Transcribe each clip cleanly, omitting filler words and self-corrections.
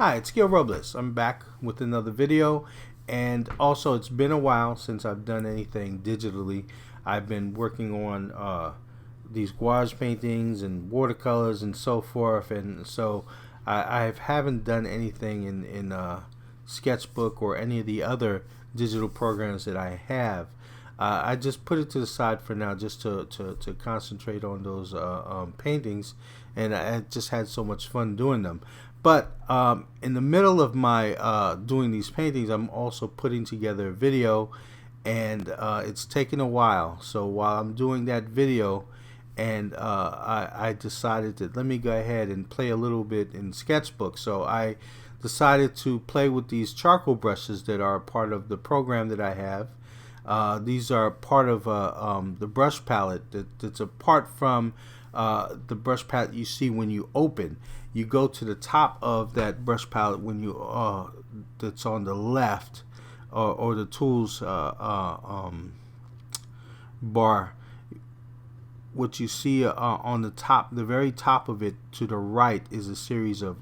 Hi, it's Gil Robles. I'm back with another video, and also it's been a while since I've done anything digitally. I've been working on these gouache paintings and watercolors and so forth, and so I haven't done anything in Sketchbook or any of the other digital programs that I have. I just put it to the side for now just to concentrate on those paintings, and I just had so much fun doing them. But in the middle of my doing these paintings, I'm also putting together a video, and it's taken a while. So while I'm doing that video, and I decided that let me go ahead and play a little bit in Sketchbook. So I decided to play with these charcoal brushes that are part of the program that I have. These are part of the brush palette that's apart from the brush palette you see when you open. You go to the top of that brush palette when you that's on the left, or the tools bar. What you see on the top, the very top of it to the right, is a series of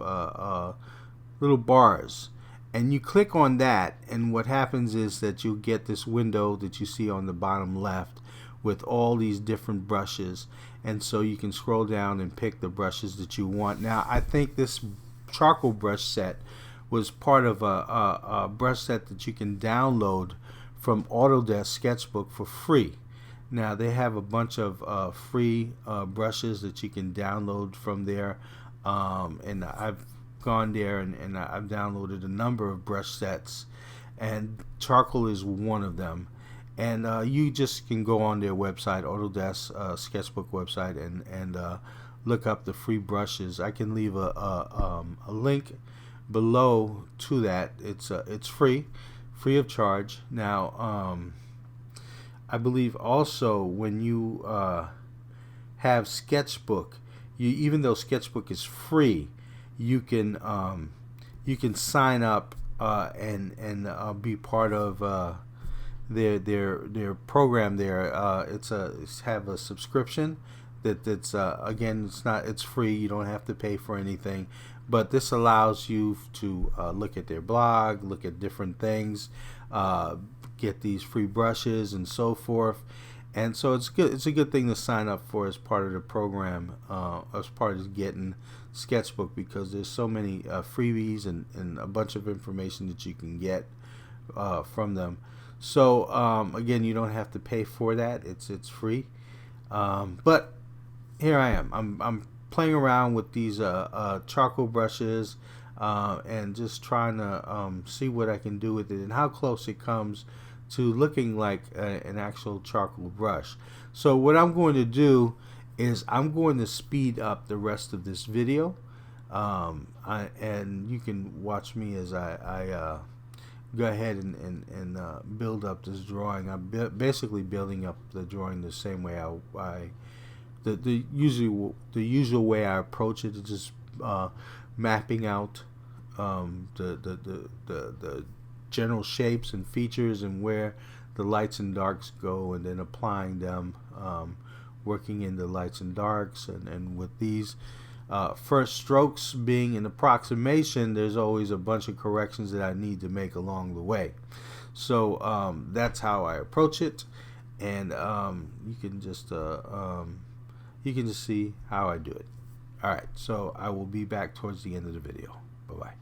little bars, and you click on that, and what happens is that you'll get this window that you see on the bottom left with all these different brushes, and so you can scroll down and pick the brushes that you want. Now I think this charcoal brush set was part of a brush set that you can download from Autodesk Sketchbook for free. Now they have a bunch of free brushes that you can download from there, and I've gone there and I've downloaded a number of brush sets, and charcoal is one of them. And you just can go on their website, Autodesk Sketchbook website, and look up the free brushes. I can leave a link below to that. It's free of charge. Now I believe also when you have Sketchbook, even though Sketchbook is free, you can sign up and be part of their program there. It's have a subscription that's again, it's free. You don't have to pay for anything, but this allows you to look at their blog, look at different things, get these free brushes and so forth. And so it's good. It's a good thing to sign up for as part of the program, as part of getting Sketchbook, because there's so many freebies and a bunch of information that you can get from them. So again, you don't have to pay for that. It's free. But here I am. I'm playing around with these charcoal brushes, and just trying to see what I can do with it and how close it comes to looking like an actual charcoal brush. So what I'm going to do is I'm going to speed up the rest of this video, and you can watch me as I go ahead and build up this drawing. I'm basically building up the drawing the same way the usual way I approach it is just mapping out the general shapes and features and where the lights and darks go, and then applying them, working in the lights and darks, and with these first strokes being an approximation, there's always a bunch of corrections that I need to make along the way. So that's how I approach it, and you can just see how I do it. Alright, so I will be back towards the end of the video. Bye bye.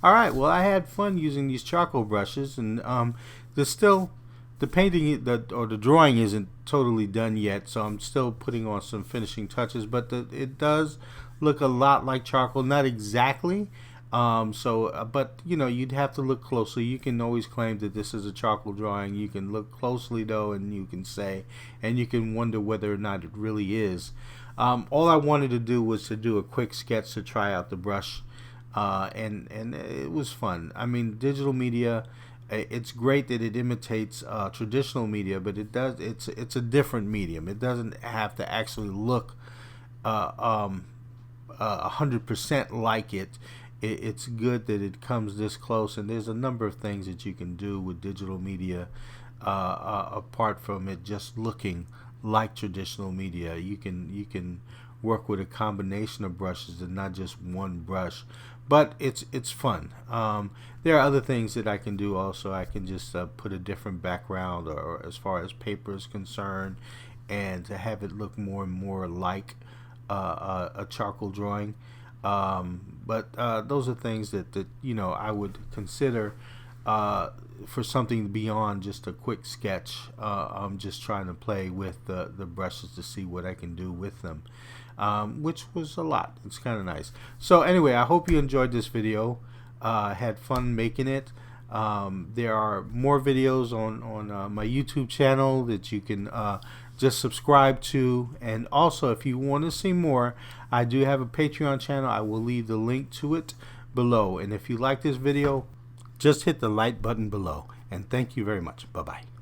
All right, well, I had fun using these charcoal brushes, and there's still the painting or the drawing isn't totally done yet, so I'm still putting on some finishing touches. But it does look a lot like charcoal, not exactly. But you know, you'd have to look closely. You can always claim that this is a charcoal drawing. You can look closely though, and you can say, and you can wonder whether or not it really is. All I wanted to do was to do a quick sketch to try out the brush, and it was fun. I mean, digital media, it's great that it imitates traditional media, but it's a different medium. It doesn't have to actually look 100% like it. It's good that it comes this close, and there's a number of things that you can do with digital media apart from it just looking like traditional media. You can work with a combination of brushes and not just one brush, but it's fun. There are other things that I can do also. I can just put a different background, or as far as paper is concerned, and to have it look more and more like a charcoal drawing. But those are things that you know, I would consider for something beyond just a quick sketch. I'm just trying to play with the brushes to see what I can do with them, which was a lot. It's kind of nice. So anyway, I hope you enjoyed this video. Had fun making it. There are more videos on my YouTube channel that you can just subscribe to, and also if you want to see more, I do have a Patreon channel. I will leave the link to it below, and if you like this video, just hit the like button below, and thank you very much. Bye bye.